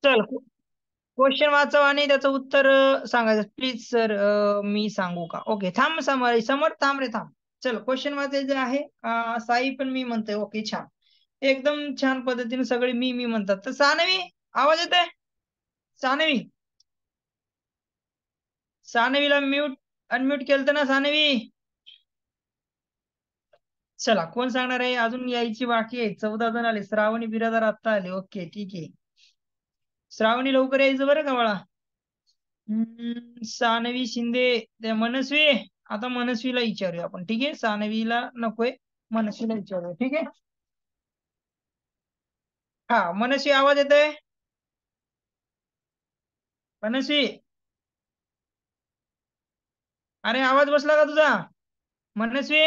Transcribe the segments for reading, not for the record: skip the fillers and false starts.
चल क्वेश्चन वाचव आणि त्याचं उत्तर सांगायचं प्लीज सर. मी सांगू का? ओके थांब समर समोर थांब रे थांब. चल क्वेश्चन वाचायचं आहे. साई पण मी म्हणतोय. ओके छान. एकदम छान पद्धतीने सगळे मी म्हणतात. तर सानवी आवाज येतोय? सानवी सानवीला म्यूट अनम्यूट केलं ना सानवी? चला कोण सांगणार आहे? अजून यायची बाकी आहे. 14 जण आले. श्रावणी बिरादार आत्ता आले. ओके ठीक आहे. श्रावणी लवकर यायचं बरं का बाळा. सानवी शिंदे मनस्वी. आता मनस्वीला विचारूया आपण. ठीक आहे सानवीला नकोय. मनस्वीला विचारूया. ठीक आहे. हा मनस्वी आवाज येतोय? मनस्वी अरे आवाज बसला का तुझा? मनस्वी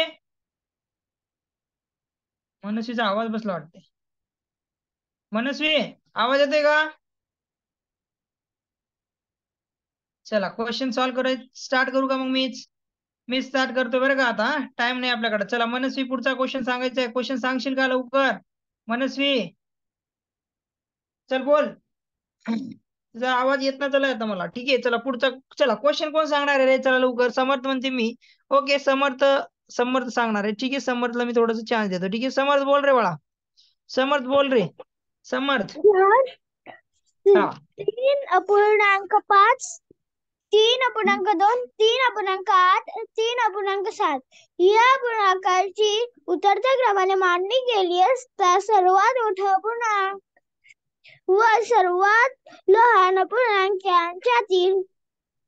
मनस्वीचा आवाज बसला वाटते. मनस्वी आवाज येतोय का? चला क्वेश्चन सॉल्व्ह करायचं स्टार्ट करू का? मग मी स्टार्ट करतोय बरं का. आता टाइम नाही आपल्याकडे. चला मनस्वी पुढचा क्वेश्चन सांगायचा आहे. क्वेश्चन सांगशील का लवकर? मनस्वी चल बोल. तुझा आवाज येत ना चला आता मला. ठीक आहे चला पुढचा. चला क्वेश्चन कोण सांगणार आहे रे? चला लवकर. समर्थ म्हणते मी. ओके समर्थ. समर्थ सांगणार आहे. ठीक आहे समर्थला मी थोडस चान्स देतो. ठीक आहे समर्थ बोल रे बाळा. समर्थ बोल रे. समर्थ. हा 3.5 3.2 3.8 3.7 या पूर्णांकाची उतरत्या क्रमाने मांडणी केली असता सर्वात मोठा पूर्णांक व सर्वात लहान पूर्णांक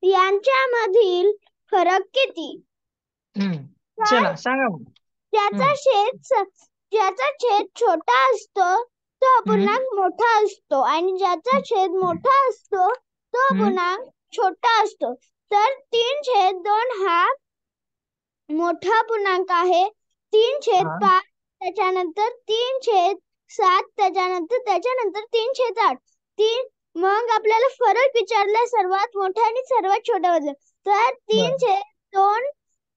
यांच्यामधील फरक किती? चला सांगा मग. ज्याचा छेद छोटा असतो तो अपूर्णांक मोठा असतो आणि ज्याचा छेद मोठा असतो तो अपूर्णांक छोटा असतो. तर 3/2 हा मोठा पूर्णांक आहे. 3/5 त्याच्यानंतर 3/7 त्याच्यानंतर 3/8 मग आपल्याला फरक विचारला सर्वात मोठा आणि सर्वात छोटा बद्दल. तर 3/2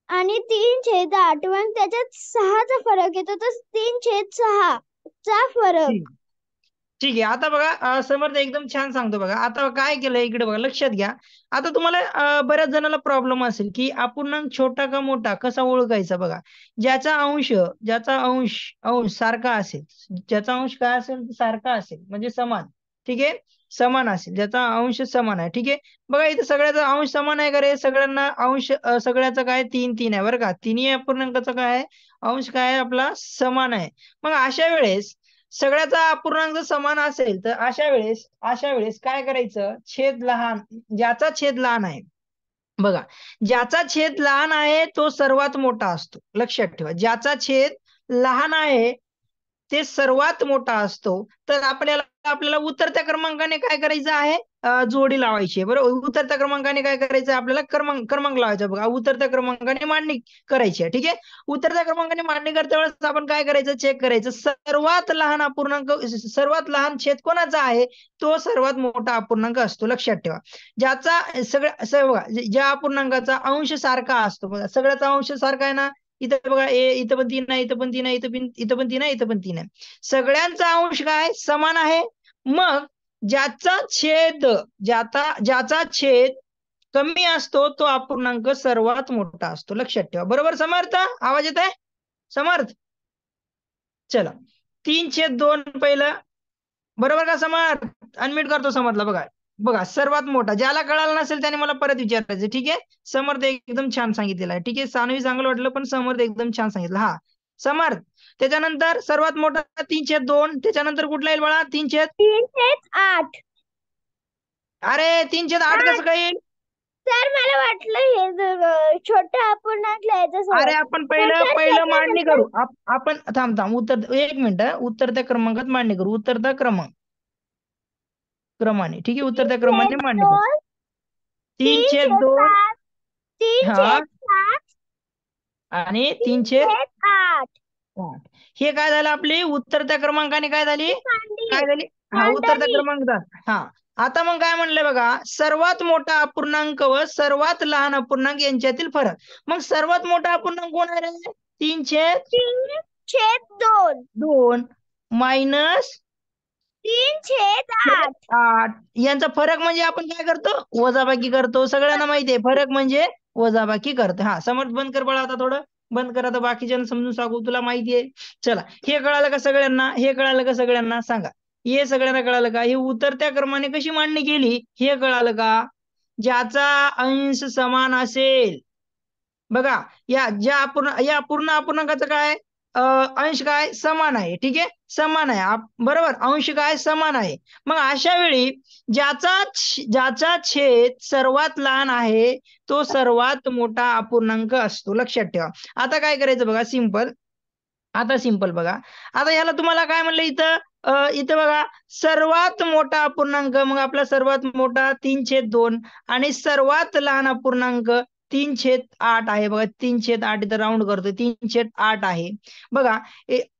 आणि 3/8 मग त्याच्यात 6चा फरक येतो. तर 3/6 चा फरक. ठीक आहे आता बघा समर्थ एकदम छान सांगतो बघा. आता काय केलं इकडे बघा लक्षात घ्या. आता तुम्हाला बऱ्याच जणांना प्रॉब्लेम असेल की अपूर्णांक छोटा का मोठा कसा ओळखायचा बघा. ज्याचा अंश सारखा असेल. ज्याचा अंश काय असेल सारखा असेल म्हणजे समान. ठीक आहे समान असेल. ज्याचा अंश समान आहे. ठीक आहे बघा इथे सगळ्याचा अंश समान आहे का रे? सगळ्यांना अंश सगळ्याचा काय 3 आहे बरं का. तिन्ही अपूर्णांकाचा काय आहे अंश काय आहे आपला समान आहे. मग अशा वेळेस सगळ्याचा अपूर्णांक जर समान असेल तर अशा वेळेस काय करायचं? छेद लहान ज्याचा छेद लहान आहे बघा. ज्याचा छेद लहान आहे तो सर्वात मोठा असतो. लक्षात ठेवा ज्याचा छेद लहान आहे ते सर्वात मोठा असतो. तर आपल्याला उतरत्या क्रमांकाने काय करायचं आहे? जोडी लावायची आहे बरोबर. उतरत्या क्रमांकाने काय करायचं आपल्याला? क्रमांक लावायचा बघा. उतरत्या क्रमांकाने मांडणी करायची आहे. ठीक आहे उतरत्या क्रमांकाने मांडणी करता वेळेस आपण काय करायचं? चेक करायचं सर्वात लहान अपूर्णांक सर्वात लहान छेद कोणाचा आहे तो सर्वात मोठा अपूर्णांक असतो. लक्षात ठेवा ज्याचा बघा ज्या अपूर्णांकाचा अंश सारखा असतो बघा. सगळ्याचा अंश सारखा आहे ना. इथं बघा इथं पण 3 आहे. इथं पण 3 आहे. इथं पण 3 आहे. इथं पण 3 आहे. सगळ्यांचा अंश काय समान आहे. मग ज्याचा छेद कमी असतो तो अपूर्णांक सर्वात मोठा असतो. लक्षात ठेवा बरोबर. समर्थ आवाज येत आहे? समर्थ चला 3/2 पहिलं बरोबर का? समर्थ अनम्यूट करतो समर्थला. बघा सर्वात मोठा. ज्याला कळालं नसेल त्याने मला परत विचारायचं. ठीक आहे समर्थ एकदम छान सांगितलेलं आहे. ठीक आहे सानवी चांगलं वाटलं पण समर्थ एकदम छान सांगितलं. हा समर्थ त्याच्यानंतर सर्वात मोठा 3/2 त्याच्यानंतर कुठला येईल बाळा? 3/8. अरे 3/8 कसं काय येईल? सर मला वाटलं हे छोटा अपूर्णांक लिहायचं. अरे आपण पहिलं मांडणी करू. आपण थांब उत्तर 1 मिनिट उतरत्या क्रमांकात मांडणी करू. उतरता क्रमाने. ठीक आहे उतरत्या क्रमाने मांडणी करू. 3/2 हा 3/7 आणि 3/8 3/8 हे काय झालं आपली उतरत्या क्रमांकाने काय झाली? हा उतरत्या क्रमांकात. हा आता मग काय म्हणलंय बघा सर्वात मोठा अपूर्णांक व सर्वात लहान अपूर्णांक यांच्यातील फरक. मग सर्वात मोठा अपूर्णांक कोण आहे रे? 3/2 2 मायनस 3/8 8. 8 यांचा फरक म्हणजे आपण काय करतो, वजाबाकी करतो. सगळ्यांना माहिती आहे फरक म्हणजे वजाबाकी करतो. हा समर्थ बंद कर बाळा, आता थोडं बंद कर, आता बाकीच्यांना समजून सांगू, तुला माहिती आहे. चला, हे कळालं का सगळ्यांना? हे कळालं का सगळ्यांना? सांगा. हे सगळ्यांना कळालं का? हे उतरत्या क्रमाने कशी मांडणी केली हे कळालं का? ज्याचा अंश समान असेल, बघा या पूर्ण अपूर्णांकाचं काय अंश काय समान आहे. ठीक आहे, समान आहे बरोबर, अंश काय समान आहे. मग अशा वेळी ज्याचा छेद सर्वात लहान आहे तो सर्वात मोठा अपूर्णांक असतो, लक्षात ठेवा. आता काय करायचं बघा, सिंपल बघा. आता याला तुम्हाला काय म्हणलं इथं बघा, सर्वात मोठा अपूर्णांक, मग आपला सर्वात मोठा 3/2 आणि सर्वात लहान अपूर्णांक 3/8 आहे. बघा 3/8 इथं राऊंड करतोय, 3/8 आहे. बघा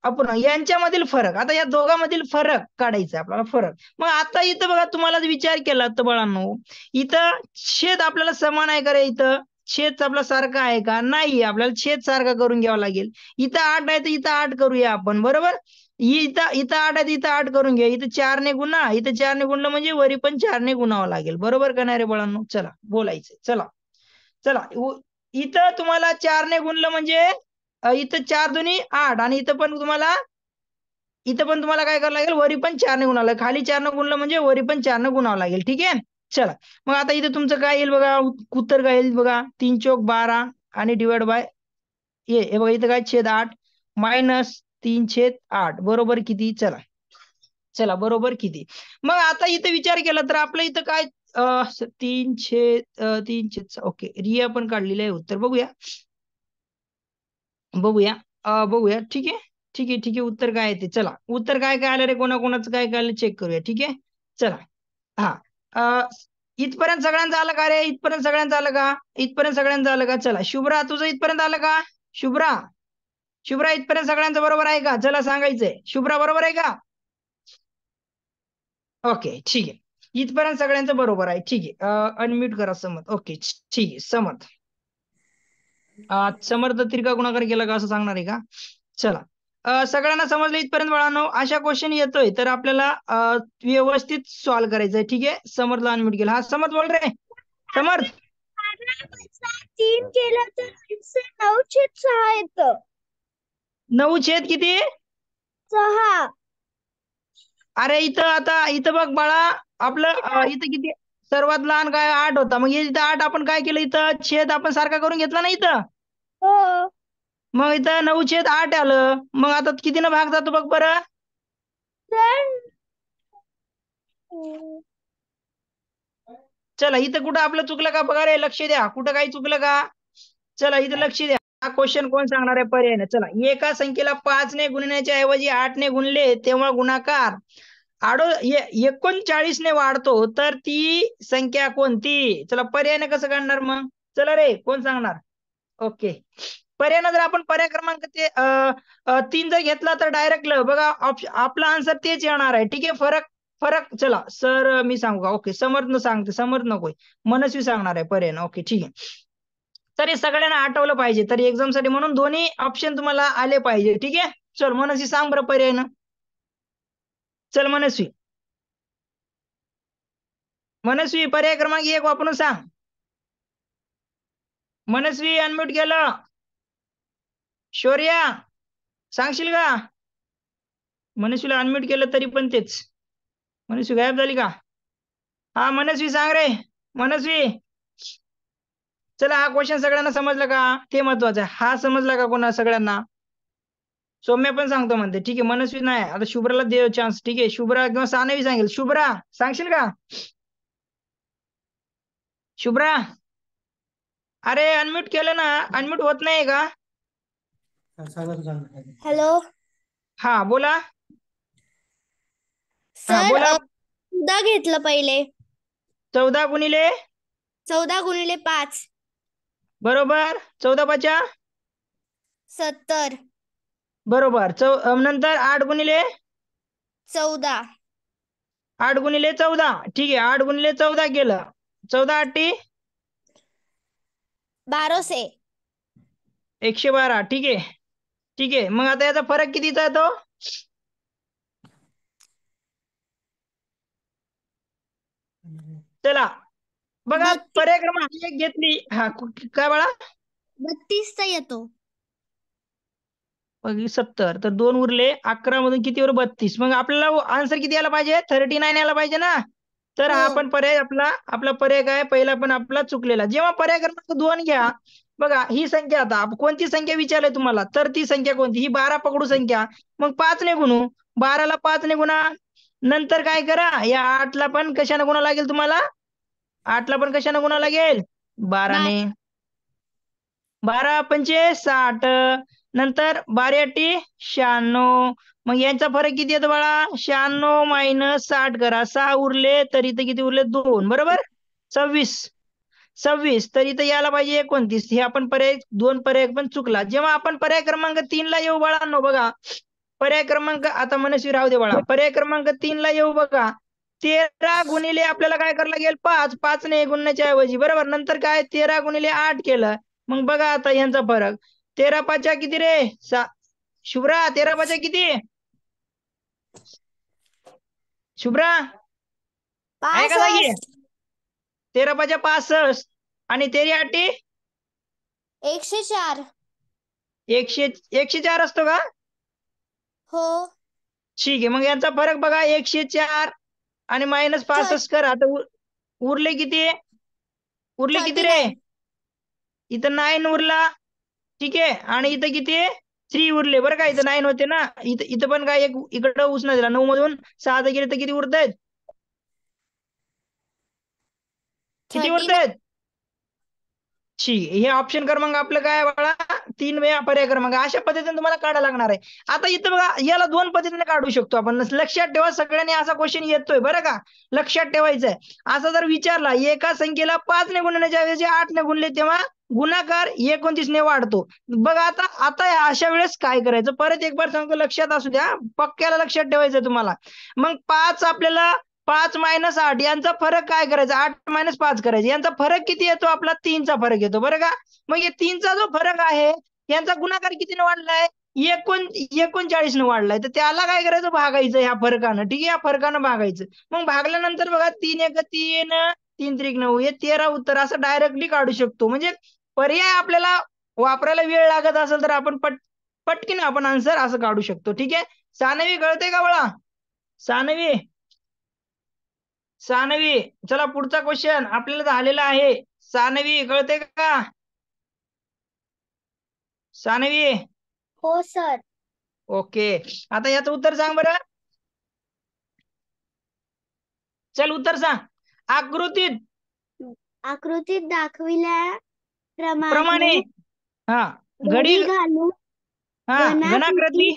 आपण यांच्यामधील फरक, आता या दोघांमधील फरक काढायचा आपल्याला, फरक. मग आता इथं बघा, तुम्हाला विचार केला तर बाळांनो, इथं छेद आपल्याला समान आहे का रे? इथं छेद आपला सारखा आहे का? नाही, आपल्याला छेद सारखा करून घ्यावा लागेल. इथं 8 आहे तर इथं 8 करूया आपण, बरोबर. इथं 8 आहे तर इथं 8 करून घ्या. इथं 4 ने गुणा, इथं 4 ने गुणलं म्हणजे वरी पण 4 ने गुणावं लागेल, बरोबर का नाही रे बाळांनो? चला बोलायचं, चला इथं तुम्हाला 4 ने गुणलं म्हणजे इथं 4 दुनी 8 आणि इथं पण तुम्हाला काय करावं लागेल, वरी पण 4 ने गुणावं लागेल. खाली 4 ने गुणलं म्हणजे वरी पण 4 ने गुणावं लागेल. ठीक आहे, चला. मग आता इथं तुमचं काय येईल बघा, उत्तर काय येईल बघा, 3 चौक 12 आणि डिवाइड बाय हे बघा, इथं काय छेद 8 मायनस 3/8 बरोबर किती? चला बरोबर किती? मग आता इथं विचार केला तर आपलं इथं काय 3/3 ओके, रिया पण काढलेलं आहे उत्तर. बघूया. ठीक आहे, उत्तर काय येते? चला, उत्तर काय काय आलं रे, कोणाकोणाचं काय काय आलं चेक करूया. ठीक आहे, चला. हा इथपर्यंत सगळ्यांचं आलं का रे? इथपर्यंत सगळ्यांचं आलं का? इथपर्यंत सगळ्यांचं आलं का? चला, शुभ्रा तुझं इथपर्यंत आलं का? शुभ्रा इथपर्यंत सगळ्यांचं बरोबर आहे का? चला सांगायचंय, शुभ्रा बरोबर आहे का? ओके, ठीक आहे, इथपर्यंत सगळ्यांचं बरोबर आहे. ठीक आहे, अनम्यूट करा समर्थ. ओके, ठीक आहे, समर्थ तिरका गुणाकार केला का असं सांगणार आहे का? चला, सगळ्यांना समजलं इथपर्यंत बाळांनो? अशा क्वेश्चन येतोय तर आपल्याला व्यवस्थित सॉल्व्ह करायचंय. ठीक आहे, समर्थला अनम्यूट केला. हा समर्थ बोल रे, समर्थ. 3 केलं तर 9/6 येतं. 9 किती? 6. अरे इथं बघ बाळा, आपलं इथं किती सर्वात लहान काय 8 होता, मग इथं 8 आपण काय केलं, इथं छेद आपण सारखा करून घेतला ना इथं. हो. मग इथं 9/8 आलं. मग आता कितीनं भाग जातो बघ बरं. चला, इथं कुठं आपलं चुकलं का बघा रे, लक्ष द्या, कुठं काही चुकलं का? चला इथं लक्ष द्या. हा क्वेश्चन कोण सांगणार आहे पर्याय? चला, एका संख्येला 5 ने गुणण्याच्या ऐवजी 8 ने गुणले तेव्हा गुणाकार 39 ने वाढतो, तर ती संख्या कोणती? चला, पर्यायाने कसं काढणार मग? चला रे, कोण सांगणार? ओके, पर्यायानं जर आपण पर्याय क्रमांक 3 जर घेतला तर डायरेक्ट बघा आपला आन्सर तेच येणार आहे. ठीक आहे, फरक चला सर मी सांगू का? ओके, समर्थ सांगते, समर्थ नकोय, मनस्वी सांगणार आहे पर्याय. ओके, ठीक आहे. तर हे सगळ्यांना आठवलं पाहिजे, तर एक्झाम साठी म्हणून दोन्ही ऑप्शन तुम्हाला आले पाहिजे. ठीक आहे, चल मनस्वी सांग बरं पर्यायनं. चल मनस्वी पर्याय क्रमांक 1 वापरून सांग. मनस्वी अनम्यूट केलं. शौर्या सांगशील का? मनस्वीला अनम्यूट केलं तरी पण तेच. मनस्वी गायब झाली का? हा मनस्वी सांग रे, मनस्वी. चला, हा क्वेश्चन सगळ्यांना समजला का? ते महत्वाचं आहे. हा समजला का कोणा सगळ्यांना? सौम्य पण सांगतो म्हणते. ठीक आहे, मनस्वी नाही, आता शुभ्राला दे चान्स. ठीक आहे, शुभ्रा किंवा सानवी सांगेल. शुभ्रा सांगशील का? शुभ्रा, अरे अनम्यूट केलं ना, अनम्यूट होत नाही का? हॅलो हा बोला. हा सर, बोला. 14 घेतलं पहिले. 14 गुणिले 14 गुणिले 5 बरोबर 14×5 70. बरोबर. नंतर 8 गुणिले 14. 8 गुणिले 14. ठीक आहे, 8 गुणिले 14 केलं. 14×8 1200. 112. ठीक आहे, मग आता याचा फरक कितीचा आहे तो? चला बघा, 32 पर्याय क्रमांक 1 घेतली. हा काय बाळा? 32 येतो. 70. तर 2 उरले. 11 मधून किती वर 32. मग आपल्याला आन्सर किती यायला पाहिजे? 39 यायला पाहिजे ना. तर हा पण पर्याय आपला पर्याय काय पहिला पण आपला चुकलेला. जेव्हा पर्याय क्रमांक 2 घ्या, बघा ही संख्या, आता कोणती संख्या विचारली तुम्हाला, तर ती संख्या कोणती? ही 12 पकडू संख्या. मग 5 ने गुणू. 12ला 5 ने गुणा. नंतर काय करा, या 8ला पण कशाने गुणा लागेल तुम्हाला? 8ला पण कशाने गुणा लागेल? 12ने. 12 पंचे 60. नंतर 12 अट्टी 96. मग यांचा फरक किती येतो बाळा? 96 मायनस 60 करा. 6 उरले, तर इथं किती उरले? 2. बरोबर. 26. तर इथं यायला पाहिजे 29. हे आपण पर्याय 2 पर्याय पण चुकला. जेव्हा आपण पर्याय क्रमांक 3 ला येऊ बाळांनो, बघा पर्याय क्रमांक, आता मनस्वी राहू दे बाळा, पर्याय क्रमांक 3 ला येऊ. बघा 13 गुणिले आपल्याला काय करायला लागेल? 5. 5 ने गुणण्याच्या ऐवजी, बरोबर. नंतर काय? 13 गुणिले 8 केलं. मग बघा आता यांचा फरक. 13 पाचा किती रे? शुभ्रा, 13 पाचा किती? शुभ्रा आहे का जागी? 13 पाचा 65 आणि 13 अट्टी 104. 104 असतो का? हो. ठीक आहे. मग यांचा फरक बघा, 104 आणि मायनस 65 कर. आता उरले किती? उरले किती रे? 39. इथं 9 उरला. ठीक आहे. आणि इथं किती? 3 उरले. बरं का, इथं 9 होते ना. इथं पण काय, एक इकडं उसना दिला. 9 मधून 6 गेले तर किती उरत आहेत? किती उरत 39. आहेत? ठीक. हे ऑप्शन क्रमांक आपलं काय बाळा? 3 वेळा पर्याय क्रमांक. अशा पद्धतीने तुम्हाला काढायला लागणार आहे. आता इथं बघा, याला 2 पद्धतीने काढू शकतो आपण. लक्षात ठेवा, सगळ्यांनी असा क्वेश्चन येतोय बरं का, लक्षात ठेवायचंय. असा जर विचारला, एका संख्येला 5 ने गुणण्याच्या ऐवजी 8 ने गुणले, तेव्हा गुणाकार 29 ने वाढतो. बघा आता अशा वेळेस काय करायचं, परत एक बार सांगतो, लक्षात असू द्या, पक्क्याला लक्षात ठेवायचं तुम्हाला. मग 5 आपल्याला 5 मायनस 8 यांचा फरक काय करायचा? 8 मायनस 5 करायचा. यांचा फरक किती येतो? आपला 3चा फरक येतो, बरं का. मग हे 3चा जो फरक आहे, यांचा गुणाकार कितीने वाढलाय? 39ने वाढलाय. तर त्याला काय करायचं? भागायचं ह्या फरकानं. ठीक आहे, या फरकानं भागायचं. मग भागल्यानंतर बघा, 3 एक 3, 3 त्रिक 9, हे 13 उत्तर असं डायरेक्टली काढू शकतो. म्हणजे पर्याय आपल्याला वापरायला वेळ लागत असेल तर आपण पटकीन आपण आन्सर असं काढू शकतो. ठीक आहे. सानवी कळते का बाळा? सानवी, चला पुढचा क्वेश्चन आपल्याला झालेला आहे. सानवी कळते का? सानवी, हो सर. ओके. आता याचं उत्तर सांग बरं. चल उत्तर सांग. आकृतीत प्रमाणे दाखविल्याप्रमाणे हा घडी घडी घालून हा घनाकृती घनाकृती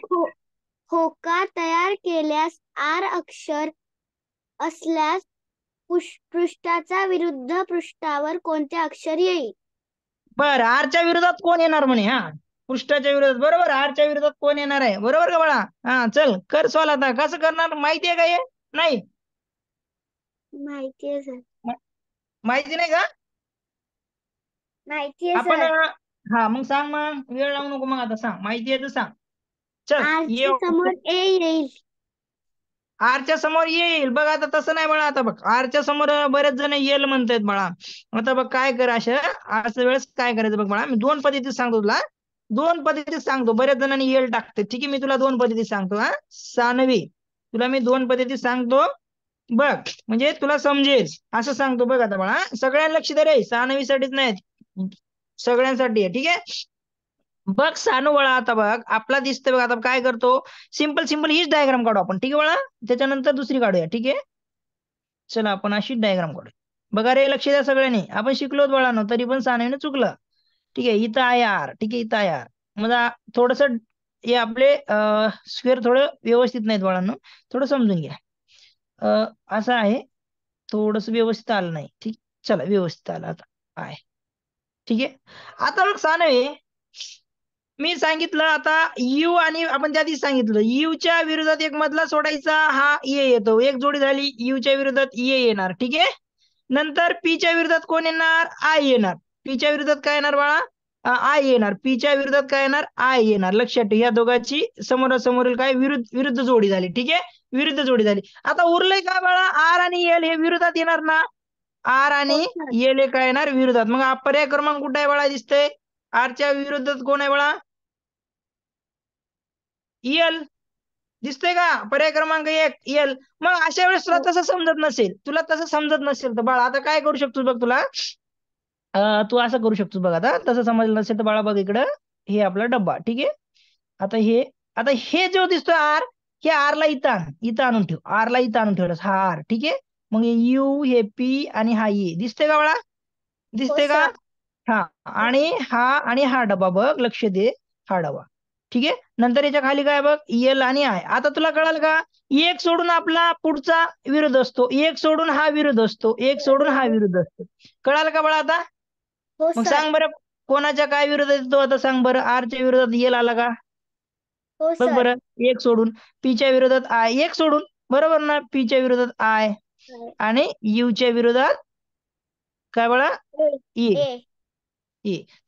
होकार तयार केल्यास आर अक्षर असल्यास पृष्ठाच्या विरुद्ध पृष्ठावर कोणते अक्षर येईल? बर, आरच्या विरोधात कोण येणार म्हणे? हा, पृष्ठाच्या विरोधात. बरोबर, आरच्या विरोधात कोण येणार आहे? बरोबर का बाळा? हा, चल कर सॉल्व. आता कसं करणार माहिती आहे का? हे नाही माहितीये सर. माहिती नाही का? माहितीये आपण सर. हा, मग सांग. मग वेळ लावू नको. मग आता सांग, माहिती आहे तर सांग. चल ये. आरच्या समोर ए येईल. आरच्या समोर येईल. बघ आता तसं नाही बाळा. आता बघ, आरच्या समोर बरेच जण येईल म्हणतायत बाळा. आता बघ काय कर, अशा वेळेस काय करायचं बघ बाळा, मी 2 पद्धतीत सांगतो तुला. 2 पद्धतीत सांगतो. बऱ्याच जणांनी येल टाकते. ठीक आहे, मी तुला 2 पद्धतीत सांगतो. हा सानवी, तुला मी 2 पद्धतीत सांगतो बघ, म्हणजे तुला समजेल असं सांगतो. बघ आता बाळा, सगळ्यांना लक्ष दे रे, सानवीसाठीच नाही, सगळ्यांसाठी आहे. ठीक आहे. बघ सानू बाळा, आता बघ आपला दिसतंय बघ. आता काय करतो, सिंपल हीच डायग्राम काढू आपण. ठीक आहे बाळा, त्याच्यानंतर दुसरी काढूया. ठीक आहे, चला आपण अशीच डायग्राम काढूया. बघा रे, लक्ष द्या सगळ्यांनी. आपण शिकलोत बाळांनो, तरी पण सानवीनं चुकलं. ठीक आहे, इथं आहे आर. ठीक आहे, इथं आहे आर. मला थोडस हे आपले स्क्वेअर थोडं व्यवस्थित नाहीत बाळांनो, थोडं समजून घ्या. असं आहे, थोडस व्यवस्थित आलं नाही. ठीक, चला व्यवस्थित आलं आता आहे. ठीक आहे. आता मग सानवी, मी सांगितलं आता यू, आणि आपण त्या दिवशी सांगितलं यूच्या विरोधात एक मधला सोडायचा, हा ए येतो. एक जोडी झाली, यूच्या विरोधात ए येणार. ठीक आहे. नंतर पीच्या विरोधात कोण येणार? आय येणार. पीच्या विरोधात काय येणार बाळा? आय येणार. पीच्या विरोधात काय येणार? आय येणार. लक्षात ठेव, या दोघांची समोरासमोरील काय विरुद्ध जोडी झाली. ठीक आहे. विरुद्ध जोडी झाली. आता उरलंय का बाळा, आर आणि एल हे विरोधात येणार ना, आर आणि एल हे काय येणार विरोधात. मग हा पर्याय क्रमांक कुठे आहे बाळा, दिसतंय आरच्या विरोधात कोण आहे बाळा, एल. दिसतोय का, पर्याय क्रमांक 1 एल. मग अशा वेळेस तुला तसं समजत नसेल तर बाळा आता काय करू शकतो बघ, तुला तू असं करू शकतो बघ. आता तसं समजलं नसेल तर बाळा बघ इकडं, हे आपला डब्बा, ठीक आहे. आता हे जो दिसतोय आर, हे आरला इथं आणून ठेव, आरला इथं आणून ठेवलं हा आर, ठीक आहे. मग यू, हे पी आणि हा ए दिसतंय का बाळा, दिसतंय का. हा, आणि हा डबा बघ, लक्ष दे, हा डबा, ठीक आहे. नंतर याच्या खाली काय बघ, एल आणि आय. आता तुला कळाल का, एक सोडून आपला पुढचा विरुद्ध असतो, एक सोडून हा विरुद्ध असतो, एक सोडून हा विरुद्ध असतो. कळाल का बाळा आता. मग सांग बरं, कोणाच्या काय विरोधात येतो आता, सांग बरं. आरच्या विरोधात एल आला का, बघ बरं, एक सोडून. पीच्या विरोधात आय, एक सोडून, बरोबर ना. पीच्या विरोधात आय आणि यूच्या विरोधात काय बाळा, ए.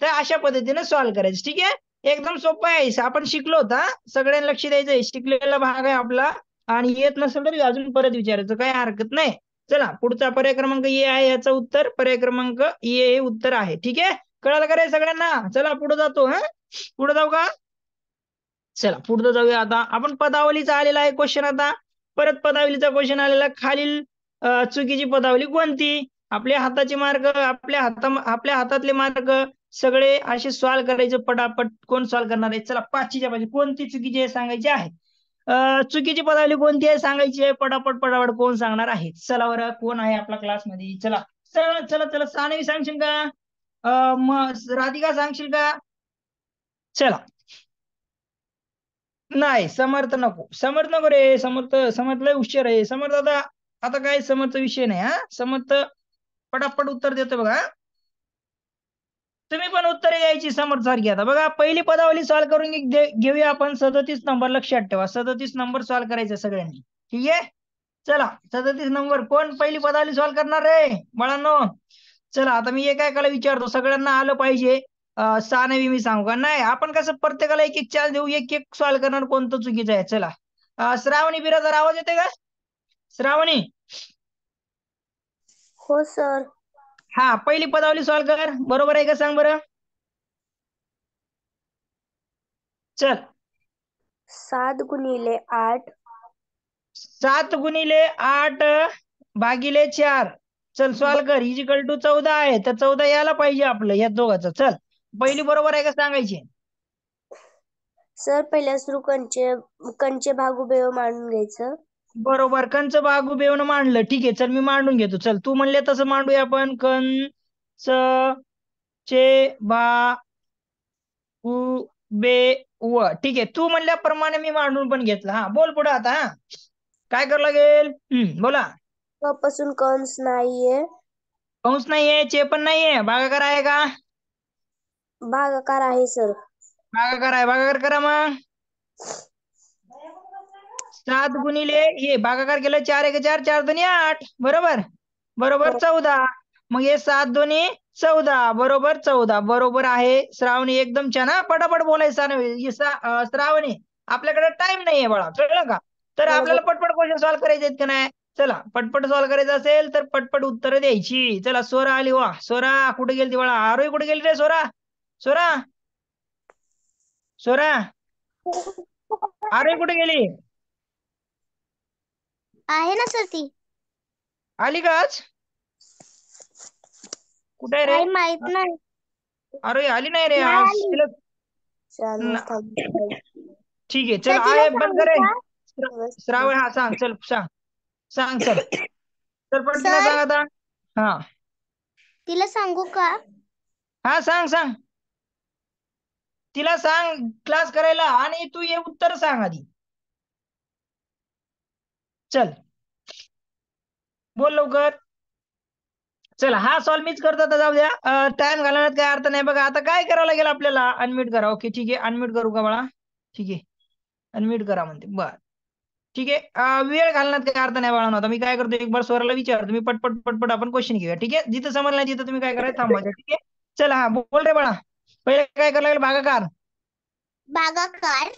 तर अशा पद्धतीने सॉल्व्ह करायचं, ठीक आहे. एकदम सोपं आहे, आपण शिकलो होता. सगळ्यांना लक्ष द्यायचंय, शिकलेला भाग आहे आपला. आणि येत नसेल तरी अजून परत विचारायचं, काही हरकत नाही. चला, पुढचा पर्याय क्रमांक ए आहे, याचा उत्तर पर्याय क्रमांक ए हे उत्तर आहे, ठीक आहे. कळालं का रे सगळ्यांना. चला पुढे जातो. पुढे जाऊ का, चला पुढे जाऊया. आता आपण पदावलीचा आलेला आहे क्वेश्चन. आता परत पदावलीचा क्वेश्चन आलेला. खालील चुकीची पदावली कोणती. आपल्या हाताचे मार्ग, आपल्या हातातले मार्ग सगळे असे सॉल्व्ह करायचे पटापट. कोण सॉल्व्ह करणार आहे, चला 5च्या पाहिजे कोणती चुकीची आहे सांगायची आहे. चुकीची पदावली कोणती आहे सांगायची आहे, पटापट पटापट कोण सांगणार आहे. चला बरं, कोण आहे आपला क्लासमध्ये. चला चला चला चला, सानवी सांगशील का, मग राधिका सांगशील का. चला, नाही समर्थ नको, समर्थ नको रे, समर्थ लय हुशार आहे समर्थ. आता काय समर्थ विषय नाही. समर्थ पटापट उत्तर देतो बघा. तुम्ही पण उत्तरे द्यायची समर्थ सारखी. आता बघा, पहिली पदावली सॉल्व्ह करून घेऊया आपण. 37 नंबर लक्षात ठेवा, 37 नंबर सॉल्व्ह करायचं सगळ्यांनी, ठीक आहे. चला 37 नंबर, कोण पहिली पदावली सॉल्व्ह करणार रे बाळांनो. चला, आता मी एका विचारतो, सगळ्यांना आलं पाहिजे. सानवी मी सांगू का, नाही आपण कसं प्रत्येकाला एक एक चान्स देऊ, एक एक सॉल्व्ह करणार, कोणतं चुकीचं आहे. चला, श्रावणी बिराजर आवाज येते का, श्रावणी. हो सर. हा, पहिली पदावली सॉल्व्ह कर, बरोबर आहे का सांग बरं. चल, 7 गुणिले 8 7 गुणिले 8 भागिले 4. चल सॉल्व्ह कर. इजिकल टू 14 आहे, तर 14 यायला पाहिजे आपलं या दोघांचं. चल, पहिली बरोबर आहे का सांगायची. सर, पहिल्या सुरू कंचे भाग उभे मांडून घ्यायचं. बरोबर, कंच भाग उभे येऊन मांडलं, ठीक आहे. चल मी मांडून घेतो. चल, तू म्हणले तसं मांडूया आपण. कंच चे भाग उभे व, ठीक आहे. तू म्हणल्याप्रमाणे मी मांडून पण घेतलं. हा, बोल पुढे आता. काय करावं लागेल, बोला. क पासून कंस नाहीये, कंस नाहीये, चे पण नाहीये, भागाकार आहे का. भागाकार आहे सर. भागाकार आहे, भागाकार करा मग. 7 गुणिले हे भागाकार केलं, 4 1 4, 4 2 8, बरोबर. बरोबर 14. मग हे 7 2 14, बरोबर 14, बरोबर आहे. श्रावणी एकदम छान. पटापट बोलायचं श्रावणी. आपल्याकडे टाइम नाहीये बाळा, कळलं का. तर आपल्याला पटपट क्वेश्चन सॉल्व्ह करायचे आहेत का नाही. चला, पटपट सॉल्व्ह करायचं असेल तर पटपट उत्तर द्यायची. चला, स्वरा आली. वा, स्वरा कुठे गेली बाळा, आरोही कुठे गेली रे, स्वरा. स्वरा, स्वरा, आरोही कुठे गेली. आहे ना सर ती. आली का आज, कुठे आहे रे. माहित नाही. अरे आली नाही रे आज तिला. ठीक आहे, चल आहे बंद करे. श्रावण, हा सांग, चल सांग, सांग चल. तर पटकन सांग आता. हा, तिला सांगू का. हा सांग सांग, तिला सांग क्लास करायला, आणि तू ये उत्तर सांग आधी. चल बोल लवकर. चला, हा सॉल्व मीच करतो आता, जाऊ द्या. टाइम घालवण्यात काय अर्थ नाही. बघा आता काय करावं लागेल आपल्याला, अनम्यूट करा. ओके, ठीक आहे, अनम्यूट करू का बाळा, ठीक आहे, अनम्यूट करा म्हणते. बर, ठीक आहे. वेळ घालण्यात काही अर्थ नाही बाळा. आता मी काय करतो, एक बार स्वराला विचारतो, मी पटपट पटपट आपण क्वेश्चन घेऊया, ठीक आहे. जिथं समजलं नाही तिथं तुम्ही काय करायचं, थांबायचं, ठीक आहे. चला, हा बोल रे बाळा. पहिले काय करायला लागेल, भागाकार. भागाकार हा,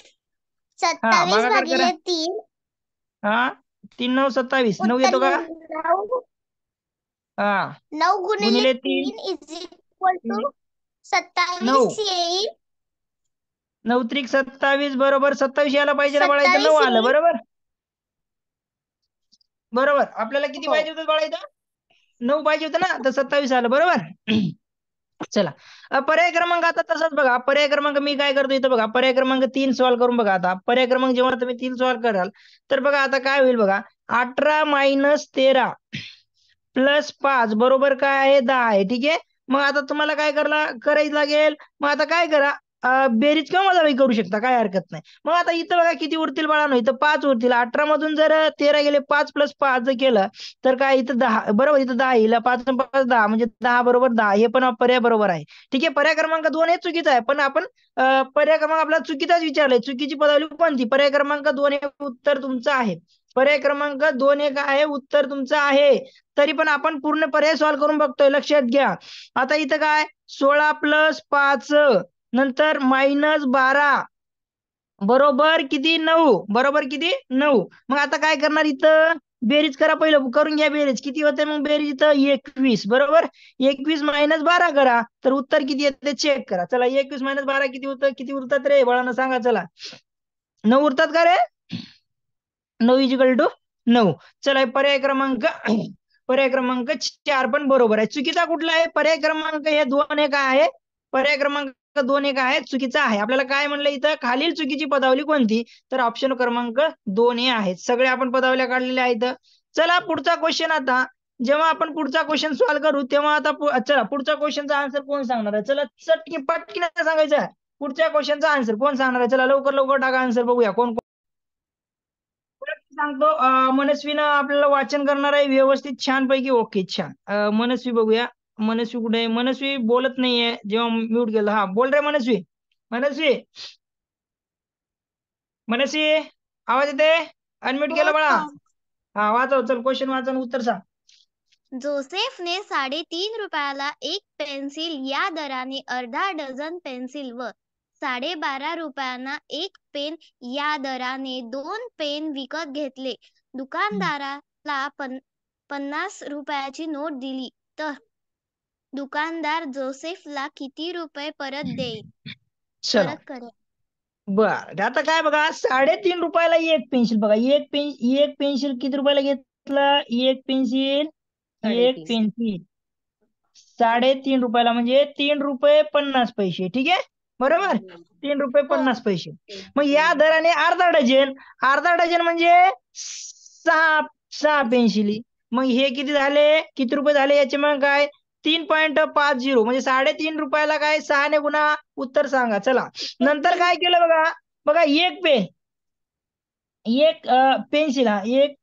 27 भागाकार करा. भागिले 3 हा 3×9 = 27. 9 उत्तर येतो का? 9 हा 9 गुणिले गुणिले 3 3 इज इक्वल टू 9. 27 येईल. 9×3 = 27. बरोबर. 27 यायला पाहिजे ना बाळा, इथं 9 27 आलं. येईल. बरोबर. बरोबर. आपल्याला किती हो. पाहिजे होतं बाळा इथं? 9 पाहिजे होतं ना, तर 27 आलं. बरोबर. चला पर्याय क्रमांक आता तसाच बघा. पर्याय क्रमांक मी काय करतो इथं बघा, पर्याय क्रमांक 3 सॉल्व्ह करून बघा. आता पर्याय क्रमांक जेव्हा तुम्ही 3 सॉल्व्ह कराल तर बघा आता काय होईल बघा. 18 - 13 + 5 बरोबर काय आहे? 10 आहे. ठीक आहे. मग आता तुम्हाला काय करायला लागेल. मग आता काय करा, बेरीज किंवा वजाबाकी करू शकता, काय हरकत नाही. मग आता इथं बघा किती उरतील बाळांनो, इथं 5 उरतील. 18 मधून जर 13 गेले, 5 + 5 जर केलं तर काय इथं 10. बरोबर, इथं 10 येईल. 5 + 5 = 10 म्हणजे 10 बरोबर 10. हे पण पर्याय बरोबर आहे. ठीक आहे. पर्याय क्रमांक 2 हे चुकीचं आहे, पण आपण पर्याय क्रमांक आपल्याला चुकीचाच विचारलाय. चुकीची पदावली कोणती? पर्याय क्रमांक 2 हे उत्तर तुमचं आहे. पर्याय क्रमांक 2 हे काय आहे? उत्तर तुमचं आहे. तरी पण आपण पूर्ण पर्याय सॉल्व्ह करून बघतोय, लक्षात घ्या. आता इथं काय 16 + 5 नंतर -12 बरोबर किती? 9. बरोबर किती? 9. मग आता काय करणार इथं? बेरीज करा, पहिलं करून घ्या बेरीज. किती होते मग बेरीज इथं? 21. बरोबर. 21 - 12 करा, तर उत्तर किती येते चेक करा. चला 21 - 12 किती होतं? किती उरतात रे बाळांनो, सांगा चला. 9 उरतात का रे? 9 = 9. चला पर्याय क्रमांक 4 पण बरोबर आहे. चुकीचा कुठला आहे? पर्याय क्रमांक हे 2 हे काय आहे? पर्याय क्रमांक 2 हे काय आहे? चुकीचा आहे. आपल्याला काय म्हणलं इथं? खालील चुकीची पदावली कोणती? तर ऑप्शन क्रमांक 2 हे आहेत. सगळे आपण पदावल्या काढलेल्या आहेत. चला पुढचा क्वेश्चन. आता जेव्हा आपण पुढचा क्वेश्चन सॉल्व्ह करू तेव्हा आता चला पुढच्या क्वेश्चनचा आन्सर कोण सांगणार आहे? चला चटकी पटकी सांगायचं आहे. पुढच्या क्वेश्चनचा आन्सर कोण सांगणार आहे? चला लवकर लवकर टाका आन्सर, बघूया कोण सांगतो. मनस्वीनं आपल्याला वाचन करणार आहे व्यवस्थित छानपैकी. ओके छान. मनस्वी बघूया. मनस्वी कुठे आहे? मनस्वी बोलत नाहीये जेव्हा म्यूट केलं. हा बोल रे मनस्वी. मनस्वी मनस्वी आवाज येते? अनम्यूट केलं बाळा. हा वाचव, चल क्वेश्चन वाचन उत्तर सांग. जोसेफने 3.5 रुपयाला एक पेन्सिल या दराने अर्धा डझन पेन्सिल व 12.5 रुपयांना एक पेन या दराने 2 पेन विकत घेतले. दुकानदाराला 50 रुपयाची नोट दिली तर दुकानदार जोसेफला किती रुपये परत देईल? चलो परत करेल. बर. आता काय बघा, 3.5 रुपयाला एक पेन्सिल. बघा एक पेन्सिल किती रुपयाला घेतलं? एक पेन्सिल 3.5 रुपयाला म्हणजे 3 रुपये 50 पैसे. ठीक आहे. बरोबर. 3 रुपये 50 पैसे. मग या दराने अर्धा डझन म्हणजे 6 पेन्सिली. मग हे किती झाले? किती रुपये झाले याचे? मग काय 3.50 म्हणजे 3.5 रुपयाला काय 6 ने गुणा. उत्तर सांगा चला. नंतर काय केलं बघा. बघा एक पेन, एक पेन्सिल. हा एक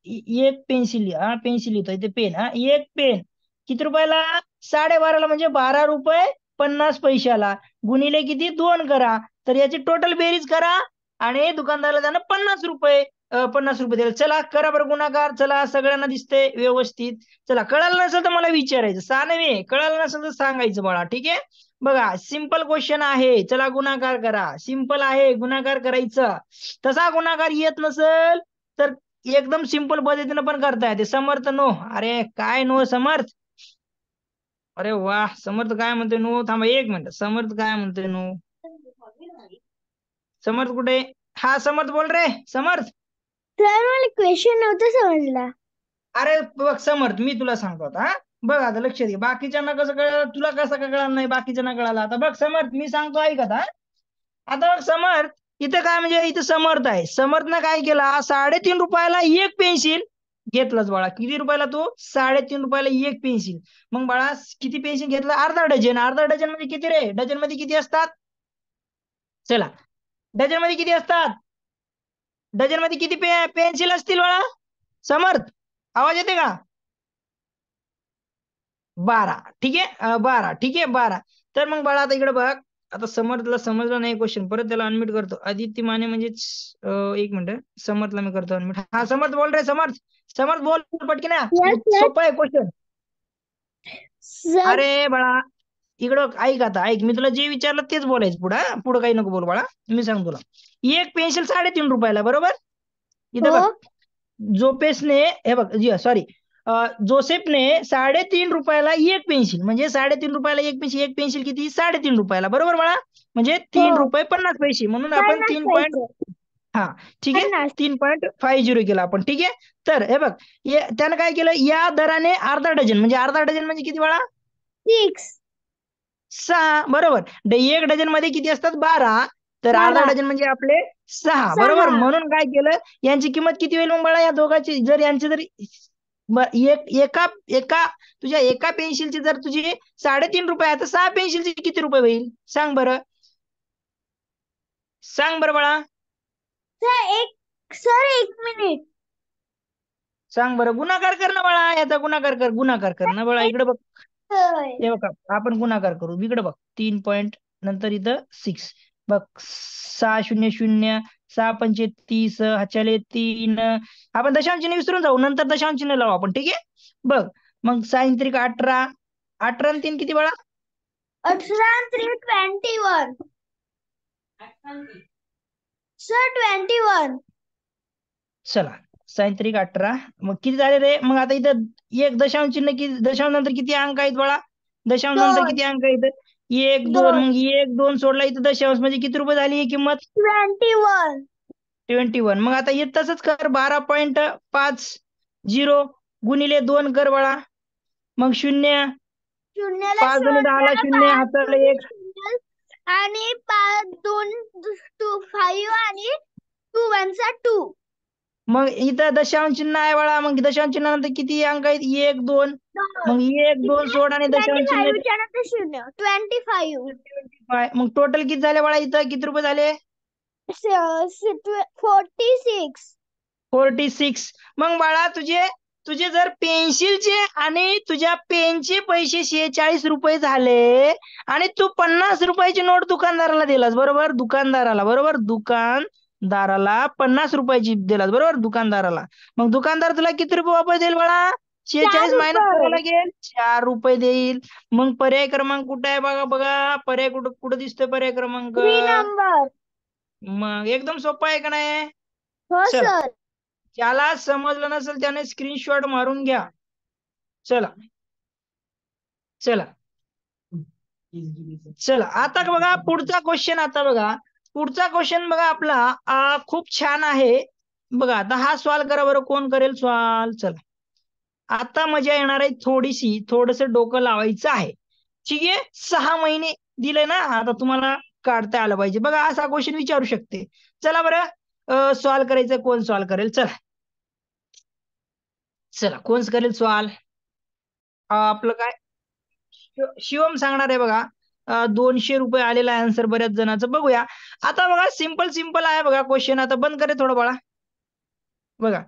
पेन्सिल. हा पेन्सिल येतो इथे पेन. हा एक पेन किती रुपयाला? 12.5 म्हणजे 12 रुपये 50 पैशाला गुणिले किती? 2 करा. तर याची टोटल बेरीज करा आणि दुकानदाराला त्यानं 50 रुपये दिले. चला करा बरं गुणाकार. चला सगळ्यांना दिसतंय व्यवस्थित. चला कळालं नसेल तर मला विचारायचं. नव्हे, कळालं नसेल तर सांगायचं बाळा. ठीक आहे. बघा सिंपल क्वेश्चन आहे. चला गुणाकार करा. सिंपल आहे, गुणाकार करायचं. तसा गुणाकार येत नसेल तर एकदम सिंपल पद्धतीने पण करता येते. समर्थ नो. अरे काय नो समर्थ? अरे वा, समर्थ काय म्हणते नो? थांबा एक मिनिट. समर्थ काय म्हणते नो? समर्थ कुठे? हा समर्थ बोल रे. समर्थ. सर मला क्वेश्चन नव्हता समजला. अरे बघ समर्थ, मी तुला सांगतो आता. हा बघ आता लक्ष दे. बाकीच्यांना कसं कळलं, तुला कसं कळलं नाही, बाकीच्यांना कळालं. आता बघ समर्थ, मी सांगतो ऐक आता. आता बघ समर्थ, इथं काय म्हणजे इथं समर्थ आहे. समर्थनं काय केला? 3.5 रुपयाला एक पेन्सिल घेतलंच बाळा. किती रुपयाला तू? 3.5 रुपयाला एक पेन्सिल. मग बाळा किती पेन्सिल घेतलं? अर्धा डझन. अर्धा डझन म्हणजे किती रे? डझन मध्ये किती असतात? चला डझन मध्ये किती असतात? डझन मध्ये किती पेन्सिल असतील बाळा? समर्थ आवाज येते का? 12. ठीक आहे. 12. ठीक आहे 12. तर मग बाळा आता इकडे बघ. आता समर्थला समजलं नाही क्वेश्चन, परत त्याला अनम्यूट करतो. आदित्य माने म्हणजे एक मिनिट. समर्थला मी करतो अनम्यूट. हा समर्थ बोल रे. समर्थ समर्थ बोल पटकी ना. सोपं आहे क्वेश्चन. सर अरे बाळा इकडं ऐक. आता ऐक, मी तुला जे विचारलं तेच बोलायचं. पुढं काही नको बोल बाळा. मी सांग तुला. एक पेन्सिल 3.5 रुपयाला. बरोबर. इथं हो. बघ जोपेसने हे बघ सॉरी जोसेफने 3.5 रुपयाला एक पेन्सिल, म्हणजे 3.5 रुपयाला एक पेन्सिल किती 3.5 रुपयाला, बरोबर बाळा, म्हणजे हो 3 रुपये 50 पैसे, म्हणून आपण 50 3 पॉईंट, पैसे हा ठीक आहे, 50 3.50 केलं आपण, ठीक आहे. तर हे बघ त्यानं काय केलं, या दराने अर्धा डझन, म्हणजे अर्धा डझन म्हणजे किती बाळा, 6 6, बरोबर. एक डझन मध्ये किती असतात 12, तर अर्धा 12 डझन म्हणजे आपले 6, बरोबर. 6 म्हणून काय केलं, यांची किंमत किती होईल मग बाळा, या दोघांची जर यांची जर एका एका तुझ्या एका पेन्सिलची जर तुझी 3.5 रुपये आहे, तर 6 पेन्सिलची किती रुपये होईल, सांग बरं, सांग बरं बाळा, एक मिनिट सांग बरं, गुणाकार कर ना बाळा, याचा गुणाकार कर ना बाळा, इकडे बघ, हे बघ आपण गुणाकार करू, इकडे बघ, 3 पॉईंट नंतर इथं 6, बघ 6 0 0, 6 5 30, हाच्याले 3, आपण दशांश चिन्ह विसरून जाऊ, नंतर दशांश चिन्ह लावू आपण, ठीक आहे. बघ मग 6 3 18, 18 आणि 3 किती बाळा, 18 3 21 सर 21 चला 6 3 18, मग किती झाले रे, मग आता इथं एक दशांश चिन्ह किती, दशांश नंतर किती अंक आहेत बाळा, दशांश नंतर 2 किती अंक आहेत, 1 2, 2 मग 1 2 सोडला इथं दशांश, म्हणजे किती रुपये झाली ही किंमत, 21 21. मग आता हे तसंच कर, 12.50 गुणिले 2 कर बाळा, मग 0, शून्याला 5 2 10 शून्याला 0, 5 हाताला दोन्ही 1, शून्य आणि 2 5 आणि 2 1 2 मग इथं दशांश चिन्ह आहे बाळा, मग दशांश चिन्हानंतर किती अंक आहेत, 1 2, मग 1 2 सोड आणि दशांश चिन्ह 25 च्या नंतर 0 25 मग टोटल किती झाले बाळा, इथं किती रुपये झाले, 46 46. मग बाळा तुझे तुझे जर पेन्सिलचे आणि तुझ्या पेनचे पैसे 46 रुपये झाले, आणि तू 50 रुपयाची नोट दुकानदाराला दिलास, बरोबर, दुकानदाराला, बरोबर, दुकानदाराला 50 रुपयाची दिलास, बरोबर, दुकानदाराला. मग दुकानदार तुला किती रुपये वापस देईल बाळा, 4 46 मायनस करावं रुपये लागेल, 4 रुपये देईल. मग पर्याय क्रमांक कुठे आहे बघा, बघा पर्याय कुठं कुठं दिसतोय पर्याय क्रमांक, 3 नंबर मग एकदम सोपा आहे का नाही, हो चला, सर ज्याला समजलं नसेल त्याने स्क्रीनशॉट मारून घ्या, चला चला चला, आता बघा पुढचा क्वेश्चन, आता बघा पुढचा क्वेश्चन बघा आपला खूप छान आहे बघा. आता हा सॉल्व करा बरं, कोण करेल सॉल्व, चला आता मजा येणार आहे, थोडस डोकं लावायचं आहे, ठीक आहे. 6 महिने दिले ना, आता तुम्हाला काढता आलं पाहिजे बघा, असा क्वेश्चन विचारू शकते. चला बरं सॉल्व करायचं, कोण सॉल्व करेल, चला चला कोण करेल सॉल्व, आपलं काय शिवम सांगणार आहे बघा. 200 रुपये आलेला आन्सर बऱ्याच जणांचं, बघूया. आता बघा सिंपल सिंपल आहे बघा क्वेश्चन, आता बंद करे थोडं बाळा. बघा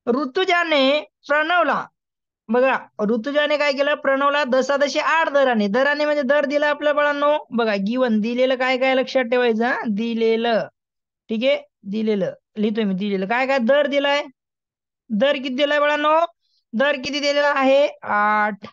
ऋतुजाने प्रणवला, बघा ऋतुजाने काय केलं, प्रणवला 8 दराने, दराने म्हणजे दर दिला आपल्या बाळांनो, बघा गिवन दिलेलं काय काय लक्षात ठेवायचं, दिलेलं, ठीक आहे, दिलेलं लिहितोय मी, दिलेलं काय काय दर दिलाय, दर किती दिलाय बाळांनो, दर किती दिलेला आहे 8,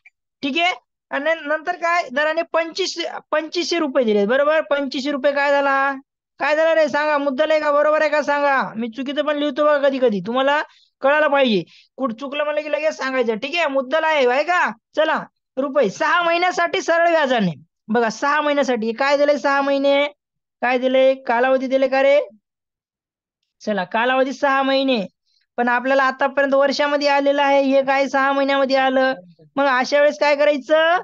ठीक आहे. आणि नंतर काय दराने 2500 रुपये दिले, बरोबर, 2500 रुपये काय झाला रे, सांगा, मुद्दल आहे का, बरोबर आहे का सांगा, मी चुकीचं पण लिहितो बघा, कधी कधी तुम्हाला कळायला पाहिजे, कुठं चुकलं म्हणलं की लगेच सांगायचं, ठीक आहे, मुद्दल आहे का. चला रुपये 6 महिन्यासाठी सरळ व्याजाने, बघा 6 महिन्यासाठी काय दिलंय, 6 महिने काय दिले, कालावधी दिले का रे, चला कालावधी 6 महिने, पण आपल्याला आतापर्यंत वर्षामध्ये आलेलं आहे, हे काय 6 महिन्यामध्ये आलं. मग अशा वेळेस काय करायचं,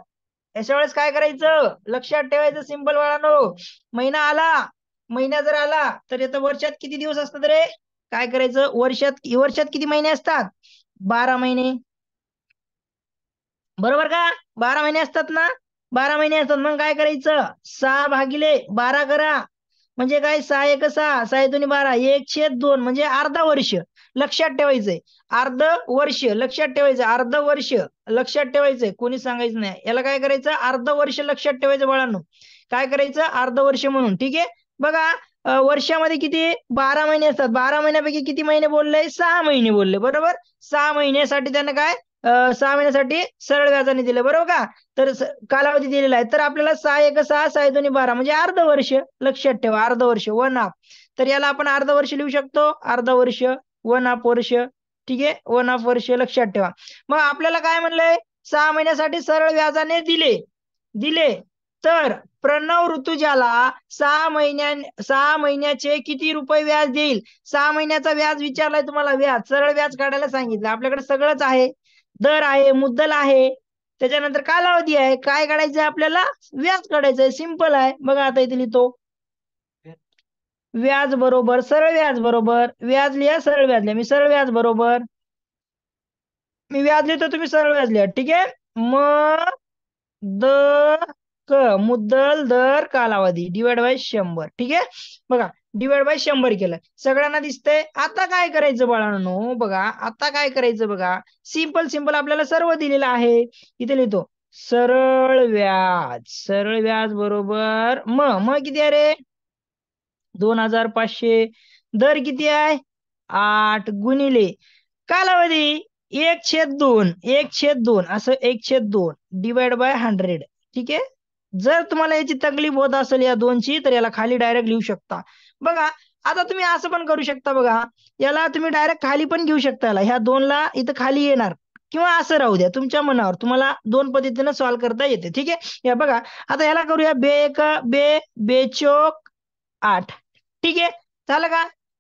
अशा वेळेस काय करायचं, लक्षात ठेवायचं सिंपल बाळांनो, महिना आला, महिना जर आला तर आता वर्षात किती दिवस असतात रे, काय करायचं, वर्षात किती महिने असतात, 12 महिने, बरोबर का, 12 महिने असतात ना, 12 महिने असतात. मग काय करायचं, 6/12 करा, म्हणजे काय 6 1 6, 6 2 12, 1/2 म्हणजे अर्धा वर्ष, लक्षात ठेवायचंय, अर्ध वर्ष लक्षात ठेवायचं, अर्ध वर्ष लक्षात ठेवायचंय, कोणी सांगायचं नाही, याला काय करायचं, अर्ध वर्ष लक्षात ठेवायचं बाळांनो, काय करायचं, अर्ध वर्ष म्हणून, ठीक आहे. बघा वर्षामध्ये किती 12 महिने असतात, 12 महिन्यापैकी किती महिने बोलले, 6 महिने बोलले, बरोबर, 6 महिन्यासाठी त्यानं काय 6 महिन्यासाठी सरळ व्याजाने दिले, बरोबर का, तर कालावधी दिलेला आहे, तर आपल्याला 6 1 6, 6 2 12 म्हणजे अर्ध वर्ष, लक्षात ठेवा, अर्ध वर्ष, 1/2, तर याला आपण अर्ध वर्ष लिहू शकतो, अर्ध वर्ष, 1/2 वर्ष, ठीक आहे, 1/2 वर्ष लक्षात ठेवा. मग आपल्याला काय म्हणलंय, 6 महिन्यासाठी सरळ व्याजाने दिले तर प्रणव ऋतुजाला 6 महिन्याचे किती रुपये व्याज देईल? 6 महिन्याचा व्याज विचारलाय तुम्हाला, व्याज सरळ व्याज काढायला सांगितलं. आपल्याकडे सगळंच आहे, दर आहे, मुद्दल आहे, त्याच्यानंतर कालावधी आहे. काय काढायचंय आपल्याला? व्याज काढायचंय. सिंपल आहे. बघा आता इथे लिहितो, व्याज बरोबर सरळ व्याज बरोबर व्याज लिहा, सरळ व्याज लिहा. मी सरळ व्याज बरोबर मी व्याज लिहितो, तुम्ही सरळ व्याज लिहा. ठीक आहे. मग मुद्दल दर कालावधी डिवाइड बाय 100. ठीक आहे. बघा, डिवाइड बाय 100 केलं, सगळ्यांना दिसतंय. आता काय करायचं बाळांनो, बघा आता काय करायचं बघा, सिंपल आपल्याला सर्व दिलेलं आहे. इथे लिहितो सरळ व्याज बरोबर मग किती आहे रे? 2500. दर किती आहे? 8 गुणिले कालावधी 1/2 असं 1/2 डिवाइड बाय 100. ठीक आहे. जर तुम्हाला याची तकलीफ होत असेल या दोनची, तर याला खाली डायरेक्ट लिहू शकता. बघा आता तुम्ही असं पण करू शकता, बघा याला तुम्ही डायरेक्ट खाली पण घेऊ शकता. ह्या 2ला इथं खाली येणार, किंवा असं राहू द्या, तुमच्या मनावर. तुम्हाला 2 पद्धतीने सॉल्व्ह करता येते. ठीक आहे. या बघा आता ह्याला करूया, बेचोक 8. ठीक आहे.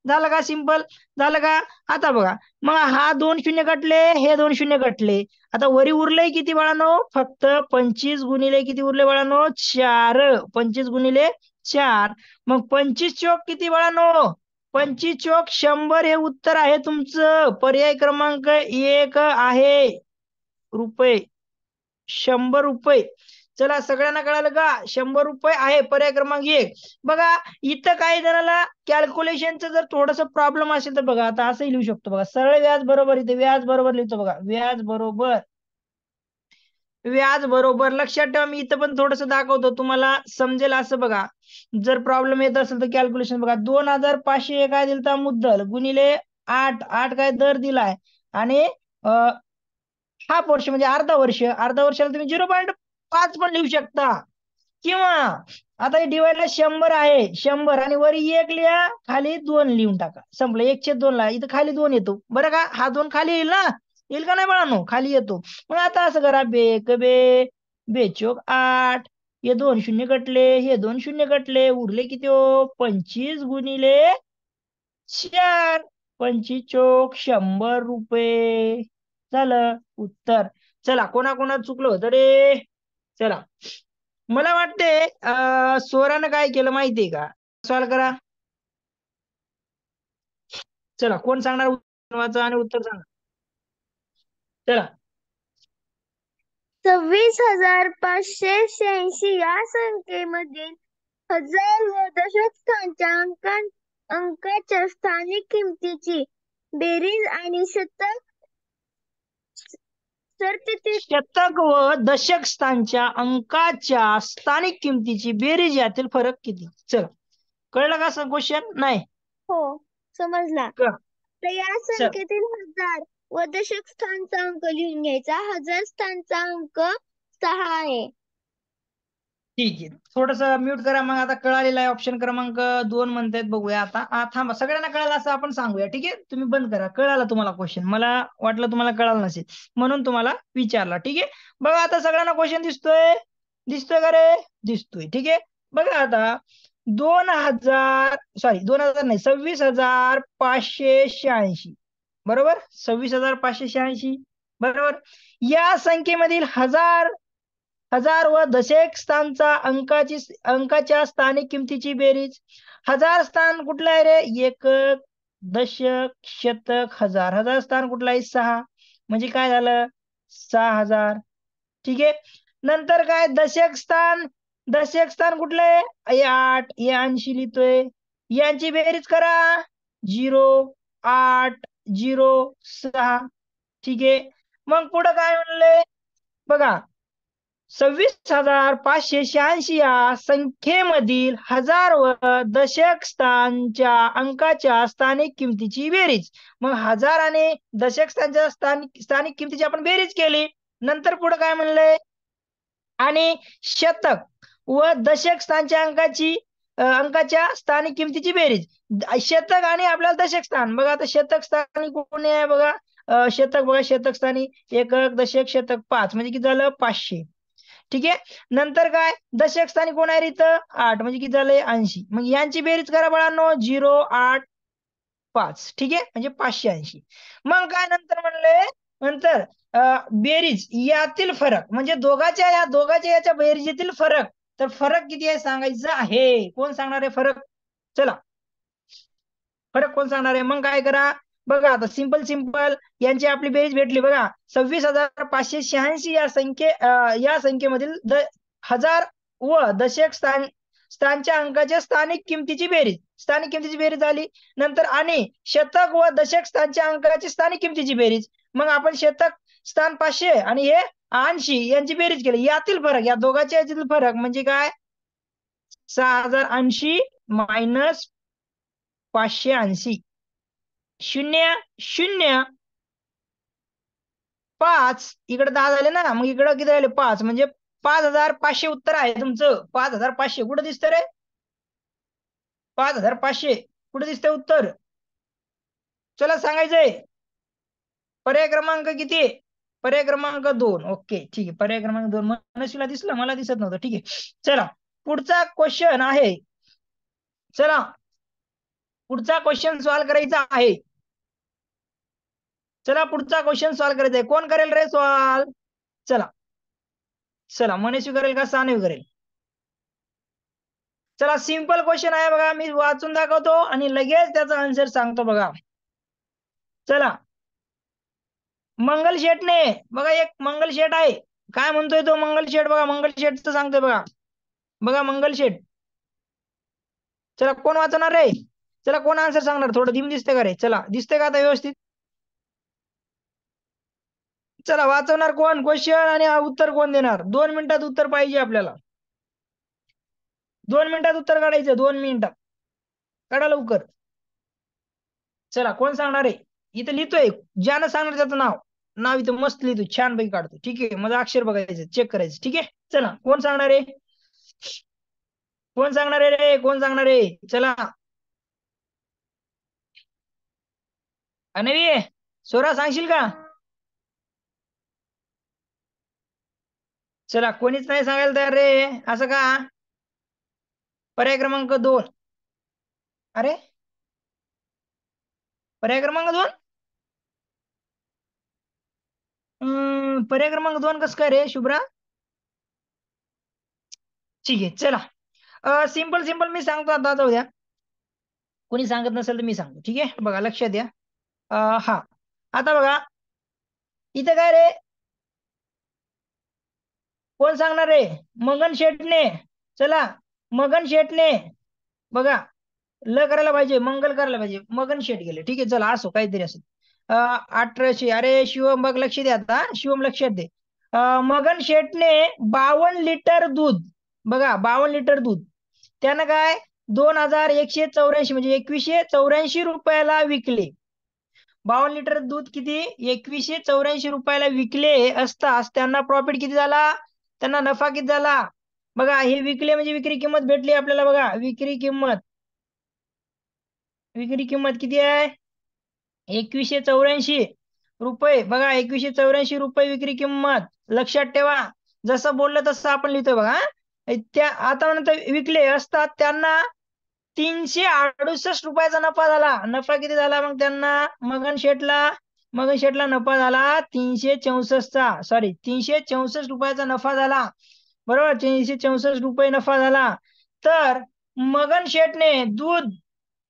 झालं का सिंपल? झालं का? आता बघा, मग हा 2 शून्य कटले, हे 2 शून्य कटले. आता वरी उरले किती बाळांनो? फक्त 25 गुणिले किती उरले बाळांनो? 4. 25 गुणिले 4. मग 25 चोक किती बाळांनो? 25 चोक 100 हे उत्तर आहे तुमचं. पर्याय क्रमांक 1 आहे. रुपये 100 रुपये. चला, सगळ्यांना कळालं का? 100 रुपये आहे पर्याय क्रमांक 1. बघा इथं काही जणाला कॅल्क्युलेशनचं जर थोडस प्रॉब्लेम असेल तर बघा आता असंही लिहू शकतो. बघा सरळ व्याज बरोबर, इथे व्याज बरोबर लिहितो. बघा व्याज बरोबर लक्षात ठेवा. मी इथं पण थोडस दाखवतो, तुम्हाला समजेल असं. बघा जर प्रॉब्लेम येत असेल तर कॅल्क्युलेशन बघा. 2500 काय दिलता? मुद्दल गुणिले 8 काय दर दिलाय, आणि हाफ वर्ष म्हणजे अर्धा वर्षाला तुम्ही 0.5 पण लिहू शकता. किंवा आता डिवाइडला 100 आहे, 100 आणि वरी 1 लिहा, खाली 2 लिहून टाका. संपलं. 1/2 ला इथं खाली 2 येतो. बरं का? हा 2 खाली येईल ना? येईल का नाही बाळांनो? खाली येतो. मग आता असं करा, बेचोक 8. हे 2 शून्य कटले, हे 2 शून्य कटले, उरले किती हो? 25 गुणिले 4. 25 चोक 100 रुपये. झालं उत्तर. चला, कोणाकोणात चुकलं होतं रे? चला, मला वाटते स्वरानं काय केलं माहितीये का? सॉल्व करा. चला, कोण सांगणार आणि उत्तर सांगा. चला, 26,586 या संख्येमधील 1000 व दशक स्थानच्या अंकाच्या स्थानिक किमतीची बेरीज आणि शतक व दशक स्थानच्या अंकाच्या स्थानिक किमतीची बेरीज यातील फरक किती? चला, कळलं का क्वेश्चन? नाही हो, समजला. का? तर या संख्येतील 1000 व दशक स्थानचा अंक लिहून घ्यायचा. 1000 स्थानचा अंक 6 आहे. ठीक आहे. थोडस म्यूट करा. मग आता कळालेला आहे. ऑप्शन क्रमांक 2 म्हणतायत. बघूया आता. थांबा, सगळ्यांना कळालं असं आपण सांगूया. ठीक आहे. तुम्ही बंद करा. कळाला तुम्हाला क्वेश्चन? मला वाटलं तुम्हाला कळालं नसेल, म्हणून तुम्हाला विचारला. ठीक आहे. बघा आता सगळ्यांना क्वेश्चन दिसतोय का रे? दिसतोय. ठीक आहे. बघा आता 2000 नाही, 26,586. बरोबर, 26,586. बरोबर. या संख्येमधील 1000 व दशक स्थानचा अंकाच्या स्थानिक किमतीची बेरीज. 1000 स्थान कुठलं आहे रे? एकक, दशक, शतक, 1000. 1000 स्थान कुठलं आहे? 6. म्हणजे काय झालं? 6000. ठीक आहे. नंतर काय? दशक स्थान कुठलं आहे? 8. हे 80 लिहितोय. यांची बेरीज करा. 0, 8, 0, 6. ठीक आहे. मग पुढं काय म्हणलंय बघा, 26,586 या संख्येमधील 1000 व दशक स्थानच्या अंकाच्या स्थानिक किमतीची बेरीज. मग 1000 आणि दशक स्थानच्या स्थानिक किमतीची आपण बेरीज केली. नंतर पुढे काय म्हणलंय? आणि शतक व दशक स्थानच्या अंकाच्या स्थानिक किमतीची बेरीज. शतक आणि आपल्याला दशक स्थान. बघा आता शतक स्थान कोणी आहे? बघा शतक बघा, शतक स्थानी एकक, दशक, शतक 5 म्हणजे किती झालं 500. ठीक आहे. नंतर काय दशक स्थानी कोण आहे इथं 8 म्हणजे किती झालंय 80. मग यांची बेरीज करा बाळांनो 0, 8, 5. ठीक आहे, म्हणजे 580. मग काय नंतर म्हणले, नंतर बेरीज यातील फरक म्हणजे दोघाच्या याच्या बेरीजीतील फरक. तर फरक किती आहे सांगायचं आहे. कोण सांगणार आहे फरक? चला, फरक कोण सांगणार आहे? मग काय करा बघा, आता सिंपल यांची आपली बेरीज भेटली बघा 26,586 या संख्येमधील हजार व दशक स्थानच्या अंकाच्या स्थानिक किमतीची बेरीज झाली. नंतर आणि शतक व दशक स्थानच्या अंकाची स्थानिक किमतीची बेरीज. मग आपण शतक स्थान 500 आणि हे 80 यांची बेरीज केली. यातील फरक, या दोघांच्या यातील फरक म्हणजे काय 6,080 मायनस 580. 0, 0, 5 इकडे 10 झाले ना, मग इकडे किती झाले 5 म्हणजे 5,500 उत्तर आहे तुमचं. 5,500 कुठे दिसतं रे? 5,500 कुठे दिसतंय उत्तर? चला सांगायचंय. पर्याय क्रमांक किती? पर्याय क्रमांक 2. ओके ठीक आहे, पर्याय क्रमांक 2 मनस्वीला दिसलं, मला दिसत नव्हतं. ठीक आहे, चला पुढचा क्वेश्चन आहे. चला पुढचा क्वेश्चन सॉल्व्ह करायचा आहे. चला पुढचा क्वेश्चन सॉल्व्ह करायचा आहे. कोण करेल रे सॉल्व्ह? चला मनस्वी करेल का सानवी करेल? चला सिंपल क्वेश्चन आहे बघा, मी वाचून दाखवतो आणि लगेच त्याचा आन्सर सांगतो बघा. चला मंगल शेठने बघा, एक मंगल शेठ आहे. काय म्हणतोय तो मंगल शेठ? बघा मंगल शेठचं सांगतोय बघा. बघा मंगल शेठ. चला कोण वाचणार रे? चला कोण आन्सर सांगणार? थोडं धीम दिसते का रे? चला दिसते का आता व्यवस्थित? चला वाचवणार कोण क्वेश्चन आणि उत्तर कोण देणार? 2 मिनिटात उत्तर पाहिजे आपल्याला. 2 मिनिटात उत्तर काढायचं. 2 मिनिटात काढा लवकर. चला कोण सांगणार आहे? इथं लिहितोय, ज्यानं सांगणार त्याचं नाव इथं मस्त लिहितो, छान पैकी काढतो. ठीक आहे, माझं अक्षर बघायचं, चेक करायचं. ठीक आहे, चला कोण सांगणार आहे? कोण सांगणार आहे रे? कोण सांगणार आहे? चला अनवी, सोरा सांगशील का? चला कोणीच नाही सांगायला तयार रे, असं का? पर्याय क्रमांक 2. अरे पर्याय क्रमांक 2, पर्याय क्रमांक 2 कसं काय रे शुभ्रा? ठीक आहे, चला सिंपल मी सांगतो आता, जाऊ द्या. कोणी सांगत नसेल तर मी सांगतो. ठीक आहे, बघा लक्षात द्या. हा आता बघा इथं काय रे, कोण सांगणार रे? मगन शेटने. चला मगन शेटने बघा, ल करायला पाहिजे, मंगल करायला पाहिजे, मगन शेट गेले. ठीक आहे, चला असो काहीतरी असो. 1800. अरे शिवम बघ, लक्ष द्या आता, शिवम लक्षात दे. मगन शेटने 52 लिटर दूध, बघा 52 लिटर दूध त्यानं काय 2,184 म्हणजे 2184 रुपयाला विकले. 52 लिटर दूध किती 2184 रुपयाला विकले असताच त्यांना प्रॉफिट किती झाला? त्यांना नफा किती झाला? बघा हे विकले म्हणजे विक्री किंमत भेटली आपल्याला. बघा विक्री किंमत किती आहे? 2184 रुपये. बघा 2184 रुपये विक्री किंमत. लक्षात ठेवा, जसं बोललं तसं आपण लिहितोय बघा. त्या आता नंतर विकले असतात त्यांना 368 रुपयाचा नफा झाला. नफा किती झाला मग त्यांना? मगन शेटला नफा झाला 364चा, सॉरी 364 रुपयाचा नफा झाला. बरोबर, 364 रुपये नफा झाला. तर मगन शेटने दूध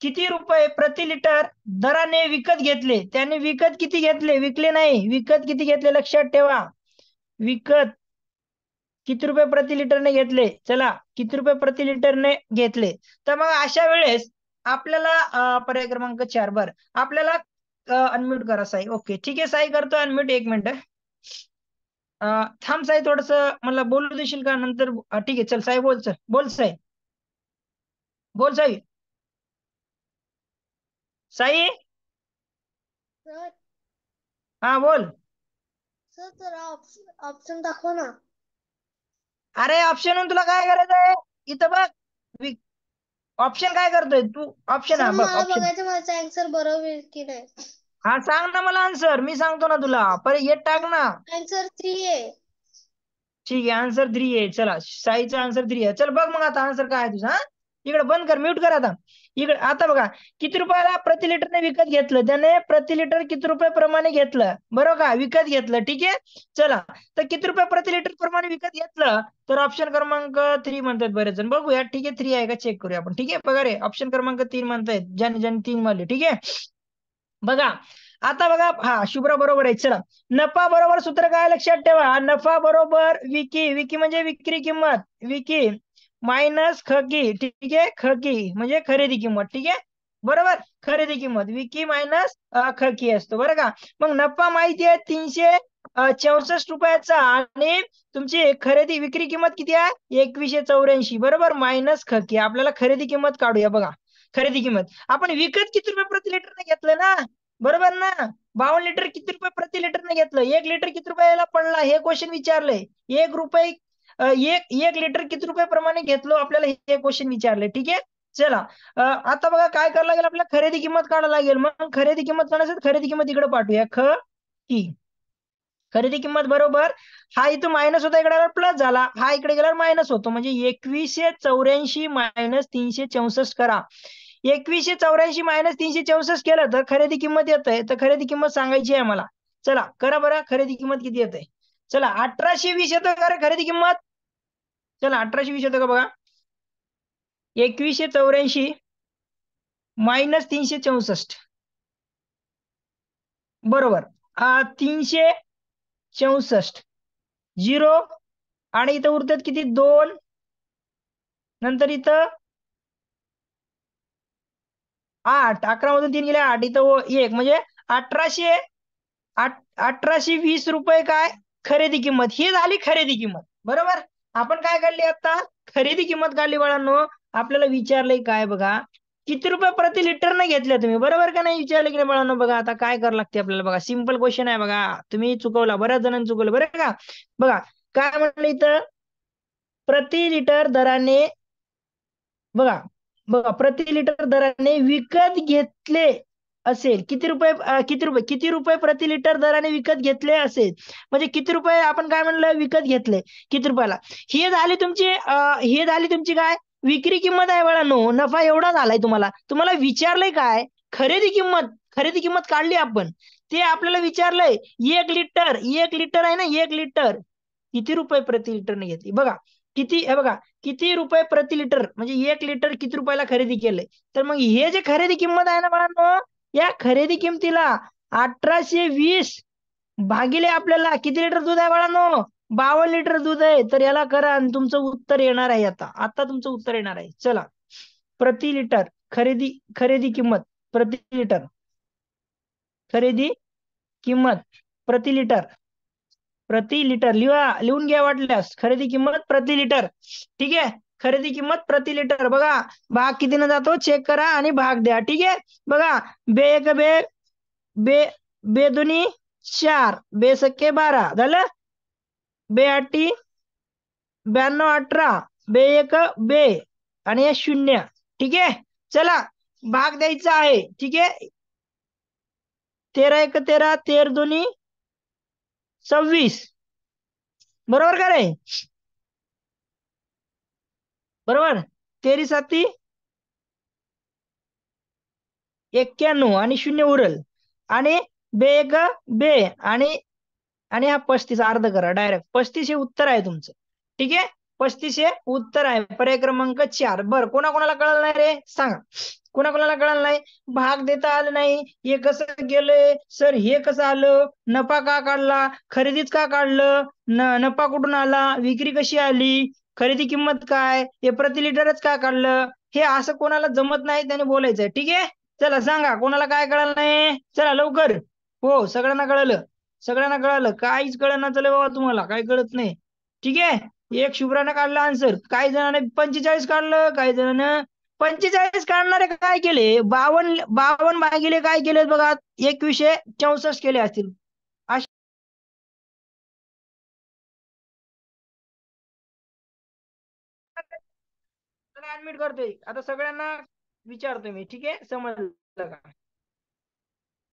किती रुपये प्रति लिटर दराने विकत घेतले? त्याने विकत किती घेतले? विकले नाही, विकत किती घेतले लक्षात ठेवा. विकत किती रुपये प्रति लिटरने घेतले? चला किती रुपये प्रति लिटरने घेतले? तर मग अशा वेळेस आपल्याला पर्याय क्रमांक 4 बर आपल्याला अनम्यूट करा साई. ओके ठीक आहे साई, करतो अनम्यूट. 1 मिनिट थांब साई, थोडस मला बोलू देशील का नंतर? ठीक आहे चल साई, बोल. चल बोल साई, बोल साई. साई सर हा बोल. सर जरा ऑप्शन दाखवा ना. अरे ऑप्शन तुला काय करायचं आहे? इथं बघ ऑप्शन काय करतोय तू? ऑप्शन, हा बघ मला ऑप्शन. बघायचं माझा आन्सर बरोबर की नाही. हा सांग ना मला आन्सर, मी सांगतो ना तुला, पहिले येत टाक ना. आन्सर 3 आहे. ठीक आहे, आन्सर 3 आहे. चला, साईचा आन्सर 3 आहे. चल बघ मग आता आन्सर काय आहे तुझा. इकडे बंद कर, म्यूट कर आता. इकडे आता बघा, किती रुपयाला प्रति लिटरने विकत घेतलं त्याने, प्रति लिटर किती रुपये प्रमाणे घेतलं, बरोबर का, विकत घेतलं. ठीक आहे, चला, तर किती रुपये प्रति लिटर प्रमाणे विकत घेतलं, तर ऑप्शन क्रमांक 3 म्हणतात बरेच जण. बघूया, ठीक आहे, 3 आहे का चेक करूया आपण. ठीक आहे, बघा रे, ऑप्शन क्रमांक 3 म्हणतायत, ज्याने ज्याने 3 मारले. ठीक आहे, बघा आता बघा, हा शुभ्रा बरोबर आहे. चला, नफा बरोबर सूत्र काय लक्षात ठेवा, नफा बरोबर विकी, विकी म्हणजे विक्री किंमत, विकी मायनस खकी. ठीक आहे, खकी म्हणजे खरेदी किंमत. ठीक आहे, बरोबर, खरेदी किंमत विकी मायनस खकी असतो, बरं का. मग नफा माहिती आहे 364 रुपयाचा, आणि तुमची खरेदी विक्री किंमत किती आहे 2184, बरोबर, मायनस खकी. आपल्याला खरेदी किंमत काढूया. बघा, खरेदी किंमत आपण विकत किती रुपये प्रति लिटरने घेतलं ना, बरोबर ना. 52 लिटर किती रुपये प्रति लिटरने घेतलं, 1 लिटर किती रुपयाला पडला हे क्वेश्चन विचारलंय. 1 रुपये एक लिटर किती रुपये प्रमाणे घेतलो, आपल्याला हे क्वेश्चन विचारले. ठीक आहे, चला, आता बघा काय करावं लागेल, आपल्याला खरेदी किंमत काढावं लागेल. मग खरेदी किंमत काढायचं, खरेदी किंमत इकडे पाठवूया, की खरेदी किंमत बरोबर, हा इथं मायनस होता, इकडे प्लस झाला, हा इकडे गेल्यावर मायनस होतो, म्हणजे 2184 मायनस 364 करा. 2184 मायनस 364 केलं तर खरेदी किंमत येत आहे, तर खरेदी किंमत सांगायची आहे मला. चला करा बरं, खरेदी किंमत किती येत आहे. चला, 1820 येतो का रे खरेदी किंमत. चला, 1820 येतो का बघा. 2184 मायनस 364 बरोबर, 364 झिरो, आणि इथं उरतात किती 2, नंतर इथं 8, 11 मधून 3 गेले 8, इथं 1, म्हणजे 1800 1820 रुपये काय खरेदी किंमत, ही झाली खरेदी किंमत. बरोबर, आपण काय काढली आता, खरेदी किंमत काढली बाळांनो. आपल्याला विचारलंय काय बघा, किती रुपये प्रति लिटरने घेतले तुम्ही, बरोबर का नाही, विचारले की नाही बाळांनो. बघा आता काय करावं लागते आपल्याला, बघा सिंपल क्वेश्चन आहे. बघा तुम्ही चुकवला, बऱ्याच जणांनी चुकवलं, बरं का. बघा काय म्हणलं इथं, प्रति लिटर दराने, बघा बघा, प्रति लिटर दराने विकत घेतले असेल, किती रुपये किती रुपये प्रति लिटर दराने विकत घेतले असेल, म्हणजे किती रुपये आपण काय म्हणलं विकत घेतले, किती रुपयाला. हे झाली तुमची काय विक्री किंमत आहे बाळांनो. नफा एवढा झालाय, तुम्हाला तुम्हाला विचारलंय काय खरेदी किंमत, खरेदी किंमत काढली आपण, ते आपल्याला विचारलंय 1 लिटर आहे ना, 1 लिटर किती रुपये प्रति लिटरने घेतली. बघा किती, हे बघा किती रुपये प्रति लिटर, म्हणजे 1 लिटर किती रुपयाला खरेदी केलंय. तर मग हे जे खरेदी किंमत आहे ना बाळांनो, या खरेदी किमतीला 1820 भागिले आपल्याला किती लिटर दूध आहे बाळांनो, 52 लिटर दूध आहे. तर याला करा आणि तुमचं उत्तर येणार आहे. आता आता तुमचं उत्तर येणार आहे. चला, प्रति लिटर खरेदी खरेदी किंमत प्रति लिटर, खरेदी किंमत प्रति लिटर, प्रति लिटर लिहून घ्या वाटल्यास, खरेदी किंमत प्रति लिटर. ठीक आहे, खरेदी किंमत प्रति लिटर. बघा भाग कितीने जातो चेक करा आणि भाग द्या. ठीक आहे, बघा बे एक बे बे बे दोन्ही 4, बे सख्खे 12 झालं, बे आठी 92 18, बे एक बे, आणि हे 0. ठीक आहे, चला भाग द्यायचा आहे. ठीक आहे, 13 एक 13, 13 दोन्ही 26, बरोबर का रे, बरोबर, 13 साती 91, आणि 0 उरल, आणि बे एक बे, आणि आणि हा 35 अर्ध करा डायरेक्ट, 35 हे उत्तर आहे तुमचं. ठीक आहे, 35 हे उत्तर आहे, पर्याय क्रमांक 4. बरं, कोणाकोणाला कळलं नाही रे सांगा, कोणाकोणाला कळलं नाही, भाग देता आलं नाही, हे कसं गेलंय सर, हे कसं आलं, नफा का काढला, खरेदीच का काढलं, नफा कुठून आला, विक्री कशी आली, खरेदी किंमत काय, हे प्रति लिटरच का काढलं, हे असं कोणाला जमत नाही, त्याने बोलायचं. ठीक आहे, चला सांगा कोणाला काय कळलं नाही, चला लवकर. हो, सगळ्यांना कळलं, सगळ्यांना कळलं, काहीच कळलं ना, चले बाबा तुम्हाला काय कळत नाही. ठीक आहे, एक शुभ्रानं काढलं आन्सर, काही जणांनी 45 काढलं, काही जणांना 45 काढणारे काय केले, 52 भागिले काय केले बघा, 2164 केले असतील. ऍडमिट करतोय आता, सगळ्यांना विचारतोय मी. ठीक आहे, समजलं का.